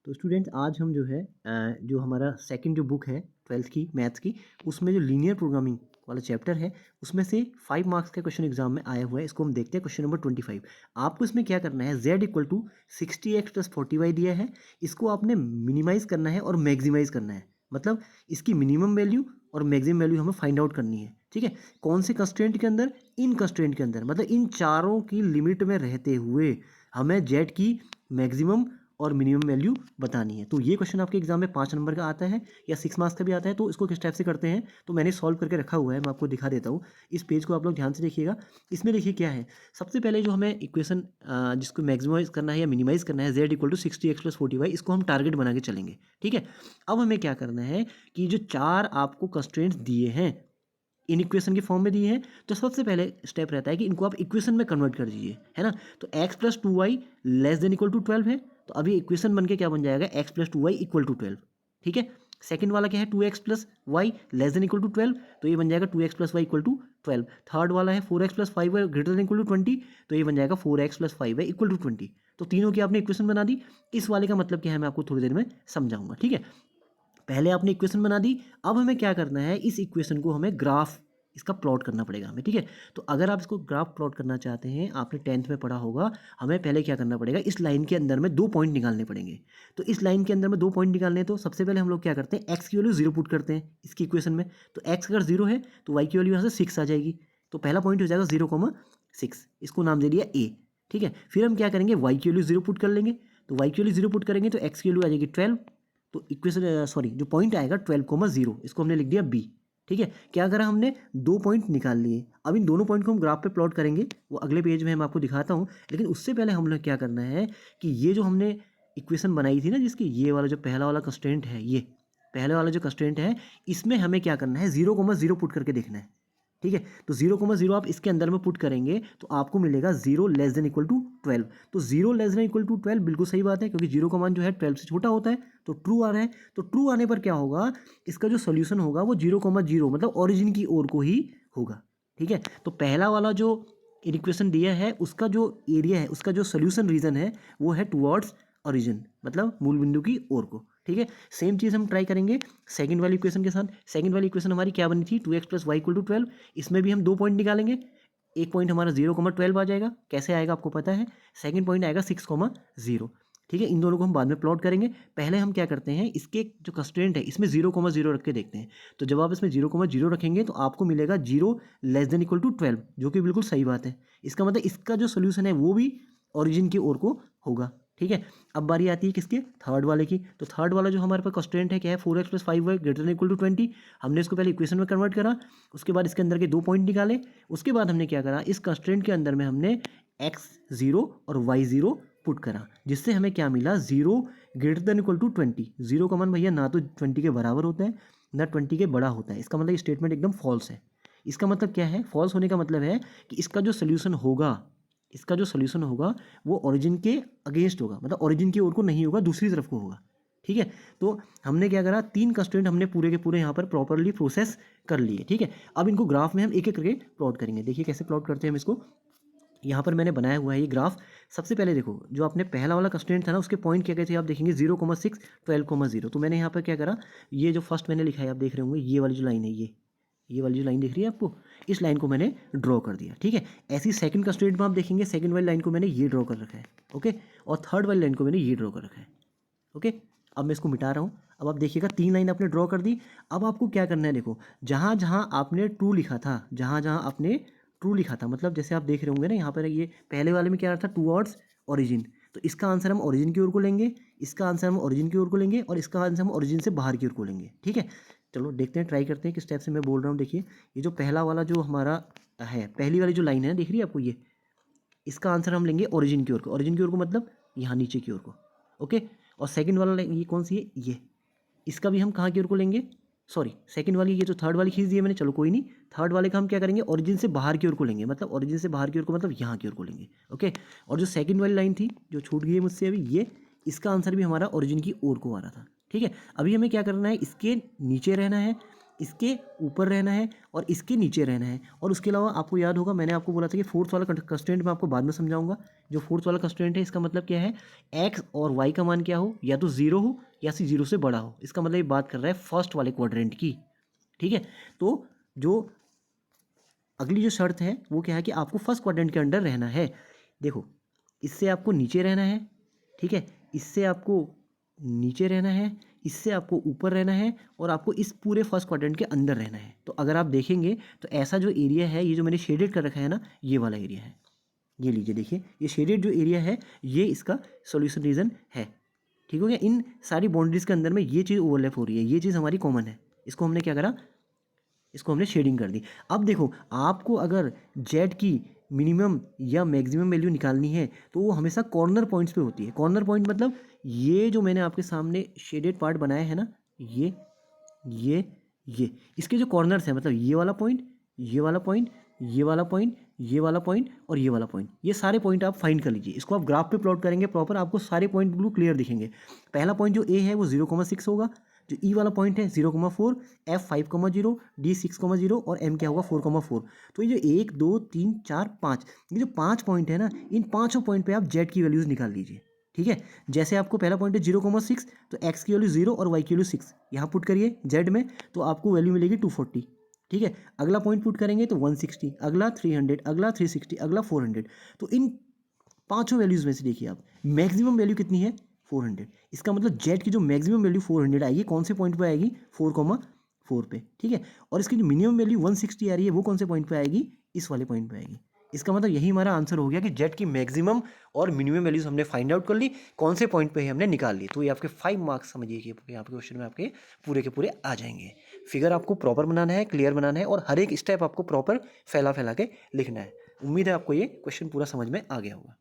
तो स्टूडेंट्स आज हम जो है जो हमारा सेकंड जो बुक है 12th की मैथ्स की, उसमें जो लीनियर प्रोग्रामिंग वाला चैप्टर है उसमें से 5 मार्क्स का क्वेश्चन एग्जाम में आया हुआ है। इसको हम देखते हैं क्वेश्चन नंबर 25। आपको इसमें क्या करना है, z equal to 60x + 40y दिया है। इसको आपने मिनिमाइज करना है और मैक्सिमाइज करना है, मतलब इसकी मिनिमम वैल्यू और मैक्सिमम वैल्यू हमें फाइंड आउट करनी है। ठीक है, कौन से कंस्ट्रेंट के अंदर, इन कंस्ट्रेंट के अंदर, मतलब इन चारों की लिमिट में रहते हुए हमें z की मैक्सिमम और मिनिमम वैल्यू बतानी है। तो ये क्वेश्चन आपके एग्जाम में 5 नंबर का आता है या 6 मार्क्स का भी आता है। तो इसको किस टाइप से करते हैं तो मैंने सॉल्व करके रखा हुआ है, मैं आपको दिखा देता हूँ। इस पेज को आप लोग ध्यान से देखिएगा। इसमें देखिए क्या है, सबसे पहले जो हमें इक्वेशन जिसको मैक्सिमाइज करना है या मिनिमाइज करना है, z equal to 60x + 40y, इसको हम टारगेट बना के चलेंगे। ठीक है, अब हमें क्या करना है कि जो 4 आपको कंस्ट्रेंट्स दिए हैं इन इक्वेशन के फॉर्म में दिए हैं, तो सबसे पहले स्टेप रहता है कि इनको आप इक्वेशन में कन्वर्ट कर दीजिए, है ना। तो x + 2y <= 12 है, तो अभी इक्वेशन बन के क्या बन जाएगा, x + 2y = 12। ठीक है, सेकंड वाला क्या है, 2x + y <= 12, तो ये बन जाएगा 2x + y = 12। थर्ड वाला है 4x + 5y <= 20, तो ये बन जाएगा 4x + 5y = 20। तो तीनों की आपने इक्वेशन बना दी। इस वाले का मतलब क्या है मैं आपको थोड़ी देर में समझाऊंगा। ठीक है, पहले आपने इक्वेशन बना दी, अब हमें क्या करना है, इस इक्वेशन को हमें ग्राफ इसका प्लॉट करना पड़ेगा हमें। ठीक है, तो अगर आप इसको ग्राफ प्लॉट करना चाहते हैं, आपने 10th में पढ़ा होगा, हमें पहले क्या करना पड़ेगा, इस लाइन के अंदर में 2 पॉइंट निकालने पड़ेंगे। तो इस लाइन के अंदर में 2 पॉइंट निकालने हैं, तो सबसे पहले हम लोग क्या करते हैं, x की वैल्यू 0 पुट करते हैं इसकी इक्वेशन में। तो x अगर 0 है तो y की वैल्यू यहाँ से 6 आ जाएगी। तो पहला पॉइंट हो जाएगा 0,6, इसको नाम दे दिया a। ठीक है, फिर हम क्या करेंगे, y की वैल्यू 0 पुट कर लेंगे। तो y की वैल्यू 0 पुट करेंगे तो x की वैल्यू आ जाएगी 12। तो इक्वेशन जो पॉइंट आएगा 12,0, इसको हमने लिख दिया b। ठीक है, क्या करा हमने, 2 पॉइंट निकाल लिए। अब इन दोनों पॉइंट को हम ग्राफ पे प्लॉट करेंगे, वो अगले पेज में मैं आपको दिखाता हूँ। लेकिन उससे पहले हम लोग क्या करना है कि ये जो हमने इक्वेशन बनाई थी ना, जिसकी ये वाला जो पहला वाला कंस्ट्रेंट है, ये पहले वाला जो कंस्ट्रेंट है, इसमें हमें क्या करना है, 0,0 पुट करके देखना है। ठीक है, तो 0,0 आप इसके अंदर में पुट करेंगे तो आपको मिलेगा 0 <= 12। तो 0 <= 12 बिल्कुल सही बात है, क्योंकि 0 का मान जो है 12 से छोटा होता है, तो ट्रू आ रहा है। तो ट्रू आने पर क्या होगा, इसका जो सोल्यूशन होगा वो 0,0 मतलब ओरिजिन की ओर को ही होगा। ठीक है, तो पहला वाला जो इक्वेशन दिया है उसका जो एरिया है, उसका जो सोल्यूशन रीजन है, वो है टुवर्ड्स ओरिजिन, मतलब मूल बिंदु की ओर को। ठीक है, सेम चीज़ हम ट्राई करेंगे सेकंड वाली इक्वेशन के साथ। सेकंड वाली इक्वेशन हमारी क्या बनी थी, 2x + y = 12। इसमें भी हम 2 पॉइंट निकालेंगे। एक पॉइंट हमारा 0,12 आ जाएगा, कैसे आएगा आपको पता है। सेकंड पॉइंट आएगा 6,0। ठीक है, इन दोनों को हम बाद में प्लॉट करेंगे। पहले हम क्या करते हैं, इसके जो कंस्ट्रेंट है इसमें 0,0 रख के देखते हैं। तो जब आप इसमें 0,0 रखेंगे तो आपको मिलेगा 0 <= 12, जो कि बिल्कुल सही बात है। इसका मतलब इसका जो सोल्यूशन है वो भी ओरिजिन की ओर को होगा। ठीक है, अब बारी आती है किसके, थर्ड वाले की। तो थर्ड वाला जो हमारे पास कंस्ट्रेंट है क्या है, 4x + 5y <= 20। हमने इसको पहले इक्वेशन में कन्वर्ट करा, उसके बाद इसके अंदर के 2 पॉइंट निकाले। उसके बाद हमने क्या करा, इस कंस्ट्रेंट के अंदर में हमने x0 और y0 पुट करा, जिससे हमें क्या मिला, 0 <= 20। 0 का मान भैया ना तो 20 के बराबर होता है ना 20 के बड़ा होता है। इसका मतलब स्टेटमेंट एकदम फॉल्स है। इसका मतलब क्या है, फॉल्स होने का मतलब है कि इसका जो सोल्यूशन होगा, इसका जो सोल्यूशन होगा वो ओरिजिन के अगेंस्ट होगा, मतलब ओरिजिन की ओर को नहीं होगा, दूसरी तरफ को होगा। ठीक है, तो हमने क्या करा, 3 कंस्ट्रेंट हमने पूरे के पूरे यहाँ पर प्रॉपरली प्रोसेस कर लिए। ठीक है, अब इनको ग्राफ में हम एक एक करके प्लॉट करेंगे। देखिए कैसे प्लॉट करते हैं हम इसको। यहाँ पर मैंने बनाया हुआ है ये ग्राफ। सबसे पहले देखो, जो आपने पहला वाला कंस्ट्रेंट था ना, उसके पॉइंट क्या क्या थे आप देखेंगे, 0,6 12,0। तो मैंने यहाँ पर क्या करा, ये जो फर्स्ट मैंने लिखा है आप देख रहे होंगे, ये वाली जो लाइन है, ये वाली जो लाइन दिख रही है आपको, इस लाइन को मैंने ड्रॉ कर दिया। ठीक है, ऐसी सेकंड कंस्ट्रेंट में आप देखेंगे, सेकंड वाली लाइन को मैंने ये ड्रॉ कर रखा है। ओके, और थर्ड वाली लाइन को मैंने ये ड्रॉ कर रखा है। ओके, अब मैं इसको मिटा रहा हूँ। अब आप देखिएगा 3 लाइन आपने ड्रॉ कर दी। अब आपको क्या करना है, देखो जहाँ जहाँ आपने ट्रू लिखा था, जहाँ जहाँ आपने ट्रू लिखा था, मतलब जैसे आप देख रहे होंगे ना, यहाँ पर ये पहले वाले में क्या था, टुवर्ड्स ओरिजिन। तो इसका आंसर हम ओरिजिन की ओर को लेंगे, इसका आंसर हम ओरिजिन की ओर को लेंगे, और इसका आंसर हम ओरिजिन से बाहर की ओर को लेंगे। ठीक है, चलो देखते हैं, ट्राई करते हैं किस टाइप से मैं बोल रहा हूँ। देखिए, ये जो पहला वाला जो हमारा है, पहली वाली जो लाइन है दिख रही है आपको, ये इसका आंसर हम लेंगे ओरिजिन की ओर को। ओरिजिन की ओर को मतलब यहाँ नीचे की ओर को। ओके, और सेकंड वाला ये कौन सी है, ये, इसका भी हम कहाँ की ओर को लेंगे, सॉरी सेकंड वाली, ये जो थर्ड वाली खींच दी है मैंने, चलो कोई नहीं, थर्ड वाले का हम क्या करेंगे, ओरिजिन से बाहर की ओर को लेंगे, मतलब ओरिजिन से बाहर की ओर को मतलब यहाँ की ओर को लेंगे। ओके, और जो सेकंड वाली लाइन थी जो छूट गई है मुझसे अभी, ये इसका आंसर भी हमारा ओरिजिन की ओर को आ रहा था। ठीक है, अभी हमें क्या करना है, इसके नीचे रहना है, इसके ऊपर रहना है और इसके नीचे रहना है। और उसके अलावा आपको याद होगा मैंने आपको बोला था कि फोर्थ वाला कंस्ट्रेंट मैं आपको बाद में समझाऊंगा। जो फोर्थ वाला कंस्ट्रेंट है इसका मतलब क्या है, एक्स और वाई का मान क्या हो, या तो जीरो हो या फिर जीरो से बड़ा हो। इसका मतलब ये बात कर रहा है फर्स्ट वाले क्वाड्रेंट की, ठीक है। तो जो अगली जो शर्त है वो क्या है कि आपको फर्स्ट क्वाड्रेंट के अंडर रहना है। देखो इससे आपको नीचे रहना है, ठीक है, इससे आपको नीचे रहना है, इससे आपको ऊपर रहना है और आपको इस पूरे फर्स्ट क्वाड्रेंट के अंदर रहना है। तो अगर आप देखेंगे तो ऐसा जो एरिया है, ये जो मैंने शेडेड कर रखा है ना, ये वाला एरिया है। ये लीजिए देखिए, ये शेडेड जो एरिया है ये इसका सॉल्यूशन रीजन है। ठीक हो गया। इन सारी बाउंड्रीज के अंदर में ये चीज़ ओवरलैप हो रही है, ये चीज़ हमारी कॉमन है। इसको हमने क्या करा, इसको हमने शेडिंग कर दी। अब देखो आपको अगर जेड की मिनिमम या मैक्सिमम वैल्यू निकालनी है तो वो हमेशा कॉर्नर पॉइंट्स पे होती है। कॉर्नर पॉइंट मतलब ये जो मैंने आपके सामने शेडेड पार्ट बनाया है ना, ये ये इसके जो कॉर्नर्स हैं, मतलब ये वाला पॉइंट, ये वाला पॉइंट, ये वाला पॉइंट, ये वाला पॉइंट और ये वाला पॉइंट, ये सारे पॉइंट आप फाइंड कर लीजिए। इसको आप ग्राफ पे प्लॉट करेंगे प्रॉपर, आपको सारे पॉइंट बिल्कुल क्लियर दिखेंगे। पहला पॉइंट जो ए है वो 0,6 होगा, जो ई वाला पॉइंट है 0,4, एफ 5,0, डी 6,0 और एम क्या होगा 4,4। तो ये जो 1 2 3 4 5, ये जो 5 पॉइंट है ना, इन पाँचों पॉइंट पे आप जेड की वैल्यूज़ निकाल लीजिए। ठीक है, जैसे आपको पहला पॉइंट है 0,6, तो एक्स की वैल्यू 0 और वाई की वैल्यू 6 यहाँ पुट करिए जेड में, तो आपको वैल्यू मिलेगी 240। ठीक है, अगला पॉइंट पुट करेंगे तो 160, अगला 300, अगला 360, अगला 400। तो इन पांचों वैल्यूज़ में से देखिए आप मैक्सिमम वैल्यू कितनी है 400। इसका मतलब जेड की जो मैक्सिमम वैल्यू 400 आएगी, कौन से पॉइंट पे आएगी 4,4 पे। ठीक है, और इसकी जो मिनिमम वैल्यू 160 आ रही है वो कौन से पॉइंट पे आएगी, इस वाले पॉइंट पे आएगी। इसका मतलब यही हमारा आंसर हो गया कि जेड की मैक्सिमम और मिनिमम वैल्यूज हमने फाइंड आउट कर ली, कौन से पॉइंट पे है हमने निकाल ली। तो ये आपके 5 मार्क्स समझिए कि यहाँ पे क्वेश्चन में आपके पूरे के पूरे आ जाएंगे। फिगर आपको प्रॉपर बनाना है, क्लियर बनाना है और हर एक स्टेप आपको प्रॉपर फैला फैला के लिखना है। उम्मीद है आपको ये क्वेश्चन पूरा समझ में आ गया होगा।